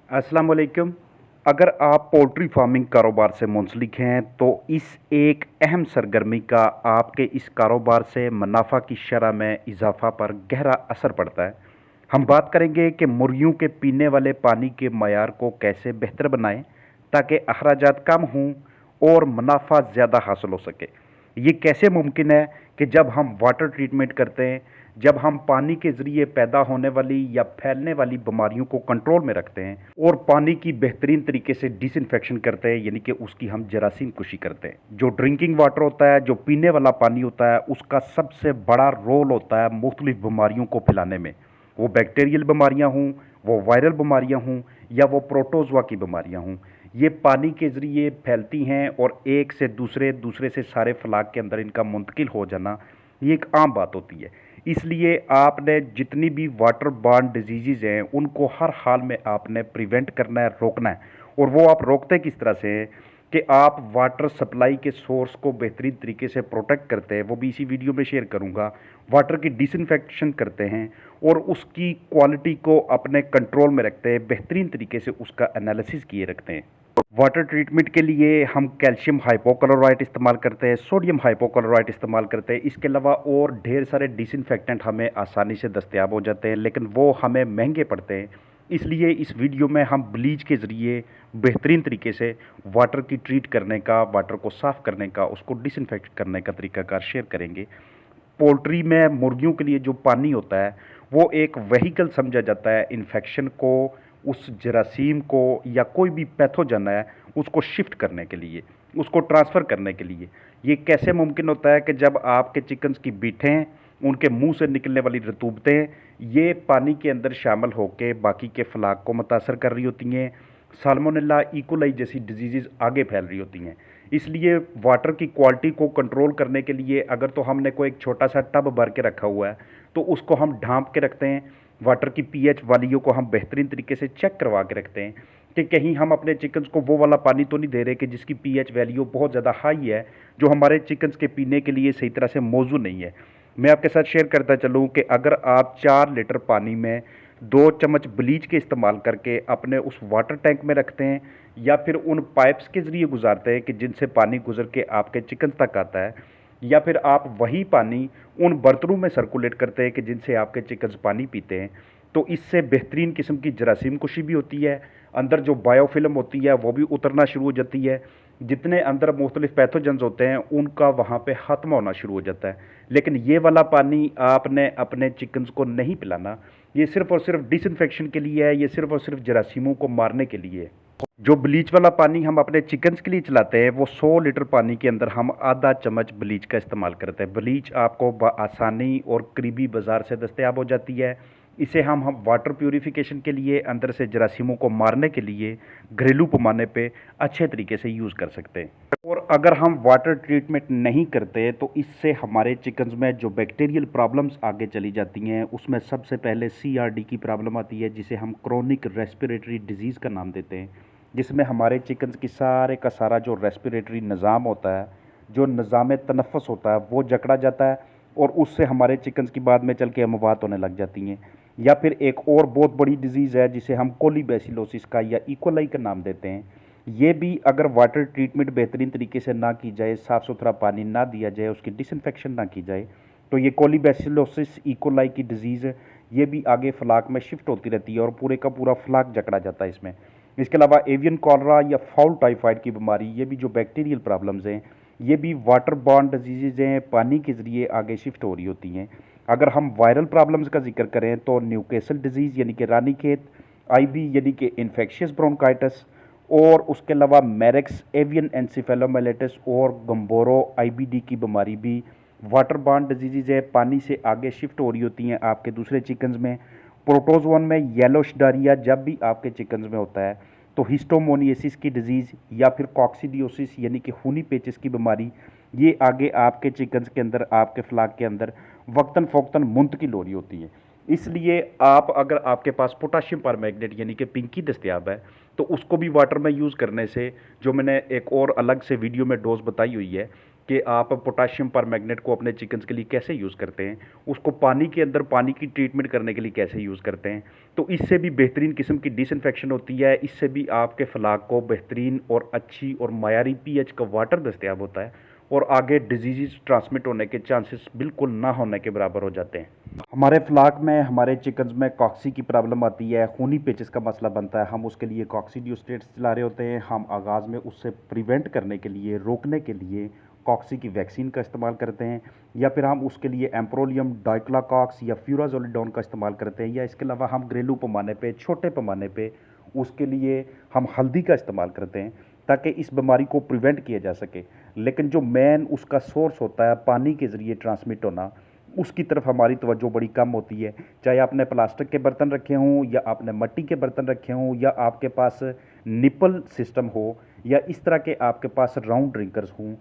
अस्सलाम वालेकुम। अगर आप पोल्ट्री फार्मिंग कारोबार से मुंसलिक हैं तो इस एक अहम सरगर्मी का आपके इस कारोबार से मुनाफा की शरह में इजाफा पर गहरा असर पड़ता है। हम बात करेंगे कि मुर्गियों के पीने वाले पानी के मयार को कैसे बेहतर बनाएं ताकि अखराजात कम हों और मुनाफा ज़्यादा हासिल हो सके। ये कैसे मुमकिन है कि जब हम वाटर ट्रीटमेंट करते हैं, जब हम पानी के ज़रिए पैदा होने वाली या फैलने वाली बीमारियों को कंट्रोल में रखते हैं और पानी की बेहतरीन तरीके से डिसइंफेक्शन करते हैं, यानी कि उसकी हम जरासीम कुशी करते हैं। जो ड्रिंकिंग वाटर होता है, जो पीने वाला पानी होता है, उसका सबसे बड़ा रोल होता है मुख्तलिफ बीमारियों को फैलाने में। वो बैक्टीरियल बीमारियां हों, वो वायरल बीमारियां हों या वो प्रोटोजवा की बीमारियां हों, ये पानी के ज़रिए फैलती हैं और एक से दूसरे, दूसरे से सारे फलाक के अंदर इनका मुंतकिल हो जाना ये एक आम बात होती है। इसलिए आपने जितनी भी वाटर बॉर्न डिजीज़ हैं उनको हर हाल में आपने प्रिवेंट करना है, रोकना है। और वो आप रोकते किस तरह से हैं कि आप वाटर सप्लाई के सोर्स को बेहतरीन तरीके से प्रोटेक्ट करते हैं, वो भी इसी वीडियो में शेयर करूंगा। वाटर की डिसइंफेक्शन करते हैं और उसकी क्वालिटी को अपने कंट्रोल में रखते हैं, बेहतरीन तरीके से उसका एनालिसिस किए रखते हैं। वाटर ट्रीटमेंट के लिए हम कैल्शियम हाइपोक्लोराइट इस्तेमाल करते हैं, सोडियम हाइपोक्लोराइट इस्तेमाल करते हैं। इसके अलावा और ढेर सारे डिसइंफेक्टेंट हमें आसानी से दस्तयाब हो जाते हैं, लेकिन वो हमें महंगे पड़ते हैं। इसलिए इस वीडियो में हम ब्लीच के ज़रिए बेहतरीन तरीके से वाटर की ट्रीट करने का, वाटर को साफ़ करने का, उसको डिसइंफेक्ट करने का तरीकाकार शेयर करेंगे। पोल्ट्री में मुर्गियों के लिए जो पानी होता है वो एक व्हीकल समझा जाता है इन्फेक्शन को, उस जरासीम को या कोई भी पैथोजन है उसको शिफ्ट करने के लिए, उसको ट्रांसफ़र करने के लिए। ये कैसे मुमकिन होता है कि जब आपके चिकन्स की बीठें, उनके मुंह से निकलने वाली रतूबतें ये पानी के अंदर शामिल होकर बाकी के फलाक को मुतासर कर रही होती हैं, साल्मोनेला इकोलाई जैसी डिजीज़ आगे फैल रही होती हैं। इसलिए वाटर की क्वालिटी को कंट्रोल करने के लिए अगर तो हमने कोई एक छोटा सा टब भर के रखा हुआ है तो उसको हम ढांप के रखते हैं। वाटर की पीएच वालियों को हम बेहतरीन तरीके से चेक करवा के रखते हैं कि कहीं हम अपने चिकन्स को वो वाला पानी तो नहीं दे रहे कि जिसकी पीएच वैल्यू बहुत ज़्यादा हाई है, जो हमारे चिकन्स के पीने के लिए सही तरह से मौजूद नहीं है। मैं आपके साथ शेयर करता चलूँ कि अगर आप 4 लीटर पानी में 2 चम्मच ब्लीच के इस्तेमाल करके अपने उस वाटर टैंक में रखते हैं या फिर उन पाइप्स के ज़रिए गुजारते हैं कि जिनसे पानी गुजर के आपके चिकन तक आता है, या फिर आप वही पानी उन बर्तनों में सर्कुलेट करते हैं कि जिनसे आपके चिकन्स पानी पीते हैं, तो इससे बेहतरीन किस्म की जरासीम कुशी भी होती है। अंदर जो बायोफिल्म होती है वो भी उतरना शुरू हो जाती है। जितने अंदर मुख्तलिफ पैथोजन्स होते हैं उनका वहाँ पे ख़त्म होना शुरू हो जाता है। लेकिन ये वाला पानी आपने अपने चिकन्स को नहीं पिलाना। ये सिर्फ़ और सिर्फ डिसइंफेक्शन के लिए है, ये सिर्फ़ और सिर्फ जरासीमों को मारने के लिए है। जो ब्लीच वाला पानी हम अपने चिकन्स के लिए चलाते हैं वो 100 लीटर पानी के अंदर हम आधा चम्मच ब्लीच का इस्तेमाल करते हैं। ब्लीच आपको आसानी और करीबी बाज़ार से दस्तयाब हो जाती है। इसे हम वाटर प्यूरिफिकेशन के लिए, अंदर से जरासीमों को मारने के लिए घरेलू पैमाने पे अच्छे तरीके से यूज़ कर सकते हैं। और अगर हम वाटर ट्रीटमेंट नहीं करते तो इससे हमारे चिकन्स में जो बैक्टीरियल प्रॉब्लम्स आगे चली जाती हैं उसमें सबसे पहले CRD की प्रॉब्लम आती है, जिसे हम क्रोनिक रेस्पिरेटरी डिजीज़ का नाम देते हैं, जिसमें हमारे चिकन्स की सारे का सारा जो रेस्पिरेटरी निज़ाम होता है, जो निज़ाम तनफ़्फ़ुस होता है वो जकड़ा जाता है और उससे हमारे चिकन्स की बाद में चल के अमवात होने लग जाती हैं। या फिर एक और बहुत बड़ी डिजीज़ है जिसे हम कोलीबैसिलोसिस का या इकोलाई का नाम देते हैं। ये भी अगर वाटर ट्रीटमेंट बेहतरीन तरीके से ना की जाए, साफ़ सुथरा पानी ना दिया जाए, उसकी डिसइंफेक्शन ना की जाए, तो ये कोलीबैसिलोसिस इकोलाई की डिजीज़ ये भी आगे फ्लाक में शिफ्ट होती रहती है और पूरे का पूरा फ्लाक जकड़ा जाता है इसमें। इसके अलावा एवियन कॉलरा या फाउल टाइफाइड की बीमारी, ये भी जो बैक्टीरियल प्रॉब्लम्स हैं, ये भी वाटर बॉर्न डिजीज़ हैं, पानी के ज़रिए आगे शिफ्ट हो रही होती हैं। अगर हम वायरल प्रॉब्लम्स का जिक्र करें तो न्यूकेसल डिजीज़ यानी कि रानीखेत, IB यानी कि इन्फेक्शियस ब्रोंकाइटिस, और उसके अलावा मैरेक्स एवियन एनसेफेलोमाइलिटिस और गम्बोरो IBD की बीमारी भी वाटर बॉर्न डिजीज़ है, पानी से आगे शिफ्ट हो रही होती हैं आपके दूसरे चिकन्स में। प्रोटोजोन में येलोश डायरिया जब भी आपके चिकन्स में होता है तो हिस्टोमोनिएसिस की डिजीज़ या फिर कॉक्सीडियोसिस यानी कि खूनी पेचिस की बीमारी ये आगे आपके चिकन्स के अंदर, आपके फ्लाक के अंदर वक्तन फ़ौक्तन मुंतकिल हो रही होती है। इसलिए आप, अगर आपके पास पोटाशियम परमैंगनेट यानी कि पिंकी दस्तयाब है तो उसको भी वाटर में यूज़ करने से, जो मैंने एक और अलग से वीडियो में डोज बताई हुई है, कि आप पोटाशियम परमैंगनेट को अपने चिकन्स के लिए कैसे यूज़ करते हैं, उसको पानी के अंदर पानी की ट्रीटमेंट करने के लिए कैसे यूज़ करते हैं। तो इससे भी बेहतरीन किस्म की डिसइंफेक्शन होती है, इससे भी आपके फ्लाक को बेहतरीन और अच्छी और मायारी पीएच का वाटर दस्तयाब होता है और आगे डिजीज़ ट्रांसमिट होने के चांसेस बिल्कुल ना होने के बराबर हो जाते हैं। हमारे फ्लाक में, हमारे चिकन्स में कॉक्सी की प्रॉब्लम आती है, खूनी पेचिस का मसला बनता है। हम उसके लिए कॉक्सीडियोस्टेट्स चला रहे होते हैं। हम आगाज़ में उससे प्रिवेंट करने के लिए, रोकने के लिए कॉक्सी की वैक्सीन का इस्तेमाल करते हैं, या फिर हम उसके लिए एम्प्रोलियम डाइक्लाकॉक्स या फ्यूराजोलिडोन का इस्तेमाल करते हैं, या इसके अलावा हम घरेलू पैमाने पे, छोटे पैमाने पे उसके लिए हम हल्दी का इस्तेमाल करते हैं ताकि इस बीमारी को प्रिवेंट किया जा सके। लेकिन जो मेन उसका सोर्स होता है पानी के ज़रिए ट्रांसमिट होना, उसकी तरफ हमारी तवज्जो बड़ी कम होती है। चाहे आपने प्लास्टिक के बर्तन रखे हों, या आपने मिट्टी के बर्तन रखे हों, या आपके पास निपल सिस्टम हो, या इस तरह के आपके पास राउंड ड्रिंकर्स हों,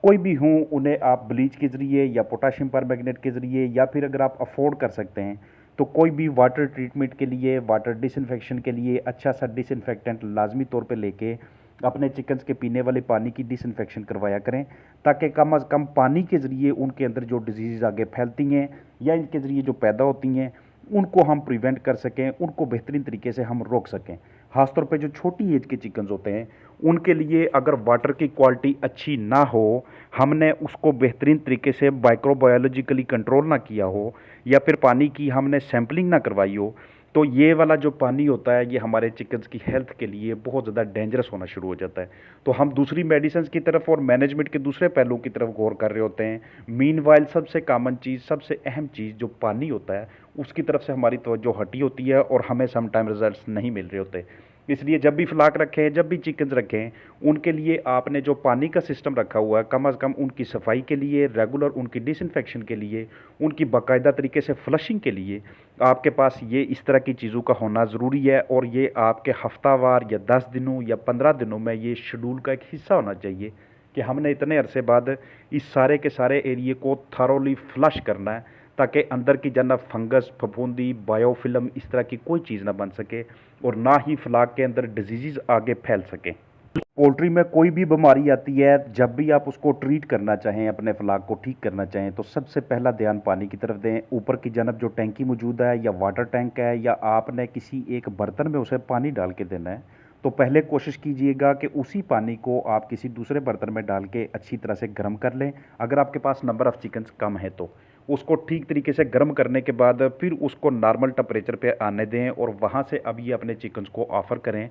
कोई भी हों, उन्हें आप ब्लीच के ज़रिए या पोटाशियम परमैंगनेट के ज़रिए, या फिर अगर आप अफोर्ड कर सकते हैं तो कोई भी वाटर ट्रीटमेंट के लिए, वाटर डिसइंफेक्शन के लिए अच्छा सा डिसइंफेक्टेंट लाजमी तौर पे लेके अपने चिकन्स के पीने वाले पानी की डिसइंफेक्शन करवाया करें, ताकि कम अज़ कम पानी के ज़रिए उनके अंदर जो डिजीज़ आगे फैलती हैं या इनके ज़रिए जो पैदा होती हैं उनको हम प्रिवेंट कर सकें, उनको बेहतरीन तरीके से हम रोक सकें। ख़ासतौर पे जो छोटी एज के चिकन्स होते हैं उनके लिए अगर वाटर की क्वालिटी अच्छी ना हो, हमने उसको बेहतरीन तरीके से माइक्रोबायोलॉजिकली कंट्रोल ना किया हो, या फिर पानी की हमने सैम्पलिंग ना करवाई हो, तो ये वाला जो पानी होता है ये हमारे चिकन्स की हेल्थ के लिए बहुत ज़्यादा डेंजरस होना शुरू हो जाता है। तो हम दूसरी मेडिसिन की तरफ और मैनेजमेंट के दूसरे पहलुओं की तरफ गौर कर रहे होते हैं। मीनवाइल सबसे कॉमन चीज़, सबसे अहम चीज़ जो पानी होता है उसकी तरफ से हमारी तवज्जो हटी होती है और हमें समटाइम रिजल्ट्स नहीं मिल रहे होते। इसलिए जब भी फ्लाक रखें, जब भी चिकन्स रखें, उनके लिए आपने जो पानी का सिस्टम रखा हुआ है कम अज़ कम उनकी सफाई के लिए, रेगुलर उनकी डिसइंफेक्शन के लिए, उनकी बाकायदा तरीके से फ्लशिंग के लिए आपके पास ये इस तरह की चीज़ों का होना ज़रूरी है। और ये आपके हफ्तावार या 10 दिनों या 15 दिनों में ये शेड्यूल का एक हिस्सा होना चाहिए कि हमने इतने अरसे बाद इस सारे के सारे एरिए को थॉरोली फ्लश करना है, ताकि अंदर की जन्नत फंगस, फफूंदी, बायोफिल्म इस तरह की कोई चीज़ ना बन सके और ना ही फ्लाक के अंदर डिजीज़ आगे फैल सके। पोल्ट्री में कोई भी बीमारी आती है, जब भी आप उसको ट्रीट करना चाहें, अपने फ्लाक को ठीक करना चाहें, तो सबसे पहला ध्यान पानी की तरफ दें। ऊपर की जानब जो टैंकी मौजूद है या वाटर टैंक है, या आपने किसी एक बर्तन में उसे पानी डाल के देना है, तो पहले कोशिश कीजिएगा कि उसी पानी को आप किसी दूसरे बर्तन में डाल के अच्छी तरह से गर्म कर लें। अगर आपके पास नंबर ऑफ़ चिकन्स कम है तो उसको ठीक तरीके से गर्म करने के बाद फिर उसको नॉर्मल टेम्परेचर पे आने दें और वहाँ से अब ये अपने चिकन्स को ऑफ़र करें,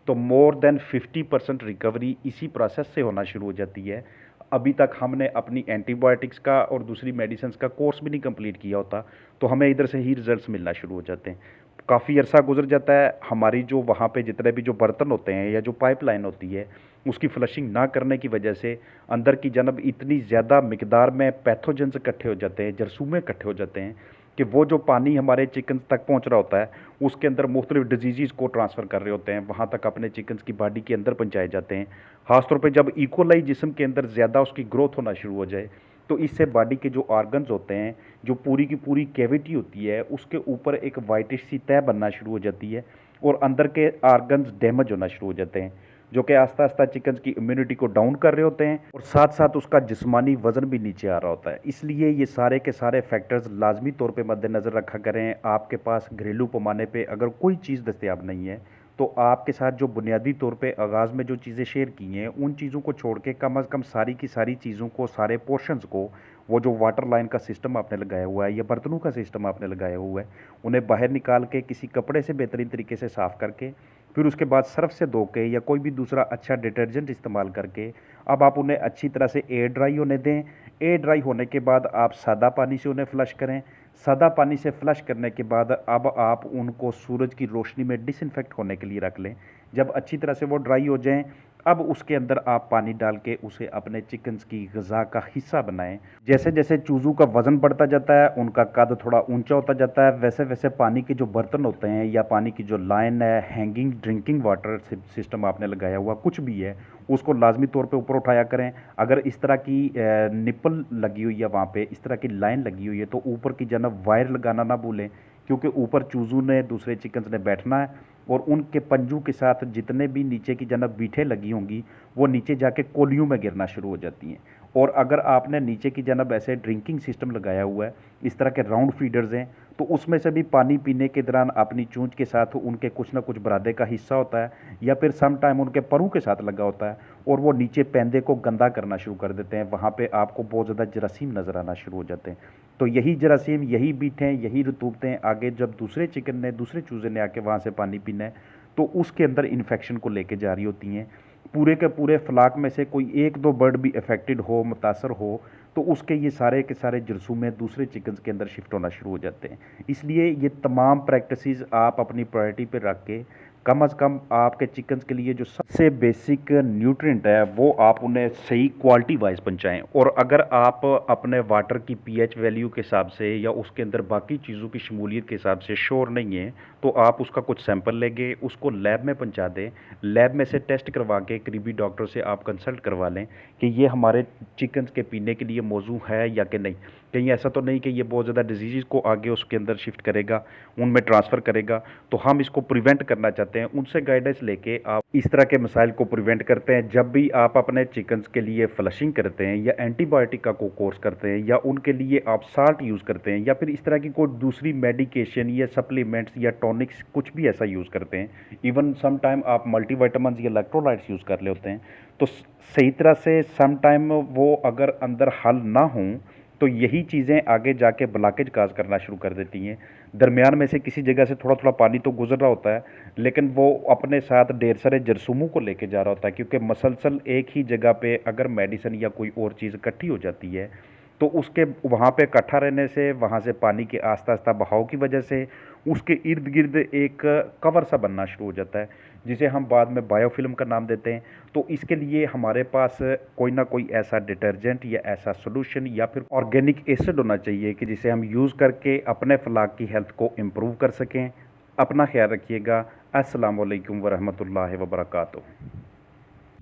तो मोर देन 50% रिकवरी इसी प्रोसेस से होना शुरू हो जाती है। अभी तक हमने अपनी एंटीबायोटिक्स का और दूसरी मेडिसिन्स का कोर्स भी नहीं कंप्लीट किया होता, तो हमें इधर से ही रिजल्ट्स मिलना शुरू हो जाते हैं। काफ़ी अरसा गुजर जाता है, हमारी जो वहाँ पे जितने भी जो बर्तन होते हैं या जो पाइपलाइन होती है उसकी फ्लशिंग ना करने की वजह से अंदर की जानब इतनी ज़्यादा मिकदार में पैथोजेंस इकट्ठे हो जाते हैं, जरासीम इकट्ठे हो जाते हैं कि वो जो पानी हमारे चिकन तक पहुंच रहा होता है उसके अंदर मुख्तलिफ डिजीज़ को ट्रांसफ़र कर रहे होते हैं, वहाँ तक अपने चिकन्स की बॉडी के अंदर पहुँचाए जाते हैं। ख़ासतौर पे जब इकोलाई जिस्म के अंदर ज़्यादा उसकी ग्रोथ होना शुरू हो जाए, तो इससे बॉडी के जो ऑर्गन्स होते हैं, जो पूरी की पूरी कैविटी होती है, उसके ऊपर एक वाइटिश सी तह बनना शुरू हो जाती है और अंदर के ऑर्गन्स डैमेज होना शुरू हो जाते हैं, जो कि आस्ता आस्ता चिकन की इम्यूनिटी को डाउन कर रहे होते हैं और साथ साथ उसका जिस्मानी वज़न भी नीचे आ रहा होता है। इसलिए ये सारे के सारे फैक्टर्स लाजमी तौर पे मद्देनज़र रखा करें। आपके पास घरेलू पैमाने पे अगर कोई चीज़ दस्तयाब नहीं है, तो आपके साथ जो बुनियादी तौर पे आगाज़ में जो चीज़ें शेयर की हैं उन चीज़ों को छोड़ के कम अज़ कम सारी की सारी चीज़ों को, सारे पोर्शंस को, वो जो वाटर लाइन का सिस्टम आपने लगाया हुआ है या बर्तनों का सिस्टम आपने लगाया हुआ है, उन्हें बाहर निकाल के किसी कपड़े से बेहतरीन तरीके से साफ़ करके, फिर उसके बाद सर्फ से धो के या कोई भी दूसरा अच्छा डिटर्जेंट इस्तेमाल करके अब आप उन्हें अच्छी तरह से एयर ड्राई होने दें। एयर ड्राई होने के बाद आप सादा पानी से उन्हें फ्लश करें। सादा पानी से फ्लश करने के बाद अब आप उनको सूरज की रोशनी में डिसइंफेक्ट होने के लिए रख लें। जब अच्छी तरह से वो ड्राई हो जाएं, अब उसके अंदर आप पानी डाल के उसे अपने चिकन्स की ग़िज़ा का हिस्सा बनाएं। जैसे जैसे चूज़ों का वज़न बढ़ता जाता है, उनका कद थोड़ा ऊंचा होता जाता है, वैसे वैसे पानी के जो बर्तन होते हैं या पानी की जो लाइन है, हैंगिंग ड्रिंकिंग वाटर सिस्टम आपने लगाया हुआ कुछ भी है, उसको लाजमी तौर पे ऊपर उठाया करें। अगर इस तरह की निप्पल लगी हुई है, वहाँ पे इस तरह की लाइन लगी हुई है, तो ऊपर की जानब वायर लगाना ना भूलें, क्योंकि ऊपर चूज़ों ने, दूसरे चिकन्स ने बैठना है और उनके पंजों के साथ जितने भी नीचे की जनाब बीठें लगी होंगी वो नीचे जाके कोलियों में गिरना शुरू हो जाती हैं। और अगर आपने नीचे की जनाब ऐसे ड्रिंकिंग सिस्टम लगाया हुआ है, इस तरह के राउंड फीडर्स हैं, तो उसमें से भी पानी पीने के दौरान अपनी चूंच के साथ उनके कुछ ना कुछ बरादे का हिस्सा होता है या फिर सम टाइम उनके परों के साथ लगा होता है और वो नीचे पैंदे को गंदा करना शुरू कर देते हैं। वहाँ पे आपको बहुत ज़्यादा जरासीम नज़र आना शुरू हो जाते हैं। तो यही जरासीम, यही बीठें, यही रतूबतें आगे जब दूसरे चिकन ने, दूसरे चूजे ने आके वहाँ से पानी पीना है तो उसके अंदर इन्फेक्शन को लेके जा रही होती हैं। पूरे के पूरे फ्लाक में से कोई एक दो बर्ड भी अफेक्टेड हो, मुतासर हो, तो उसके ये सारे के सारे जरसूमें दूसरे चिकन्स के अंदर शिफ्ट होना शुरू हो जाते हैं। इसलिए ये तमाम प्रैक्टिसेस आप अपनी प्रायोरिटी पे रख के कम से कम आपके चिकन्स के लिए जो सबसे बेसिक न्यूट्रिएंट है वो आप उन्हें सही क्वालिटी वाइज पहुँचाएँ। और अगर आप अपने वाटर की पीएच वैल्यू के हिसाब से या उसके अंदर बाकी चीज़ों की शमूलियत के हिसाब से श्योर नहीं है तो आप उसका कुछ सैंपल लेंगे, उसको लैब में पहुँचा दें। लैब में से टेस्ट करवा के करीबी डॉक्टर से आप कंसल्ट करवा लें कि ये हमारे चिकन्स के पीने के लिए मौजू है या कि नहीं। कहीं ऐसा तो नहीं कि ये बहुत ज़्यादा डिजीज़ को आगे उसके अंदर शिफ्ट करेगा, उनमें ट्रांसफ़र करेगा। तो हम इसको प्रिवेंट करना चाहते हैं। उनसे गाइडेंस लेके आप इस तरह के मसाइल को प्रिवेंट करते हैं। जब भी आप अपने चिकन्स के लिए फ्लशिंग करते हैं या एंटीबायोटिक का को कोर्स करते हैं या उनके लिए आप साल्ट यूज़ करते हैं या फिर इस तरह की कोई दूसरी मेडिकेशन या सप्लीमेंट्स या टॉनिक्स कुछ भी ऐसा यूज़ करते हैं, इवन सम टाइम आप मल्टीविटामिन्स या इलेक्ट्रोलाइट्स यूज़ कर ले होते हैं, तो सही तरह से सम टाइम वो अगर अंदर हल ना हों तो यही चीज़ें आगे जाके ब्लॉकेज काज करना शुरू कर देती हैं। दरमियान में से किसी जगह से थोड़ा थोड़ा पानी तो गुजर रहा होता है लेकिन वो अपने साथ ढेर सारे जरसूमों को लेके जा रहा होता है, क्योंकि मसलसल एक ही जगह पे अगर मेडिसिन या कोई और चीज़ इकट्ठी हो जाती है तो उसके वहाँ पे इकट्ठा रहने से, वहाँ से पानी के आस्ता आस्ता बहाव की वजह से उसके इर्द गिर्द एक कवर सा बनना शुरू हो जाता है जिसे हम बाद में बायोफिल्म का नाम देते हैं। तो इसके लिए हमारे पास कोई ना कोई ऐसा डिटर्जेंट या ऐसा सोल्यूशन या फिर ऑर्गेनिक एसिड होना चाहिए कि जिसे हम यूज़ करके अपने फ्लाक की हेल्थ को इम्प्रूव कर सकें। अपना ख्याल रखिएगा। अस्सलाम वालेकुम वरहमतुल्लाहि वबरकातुहू।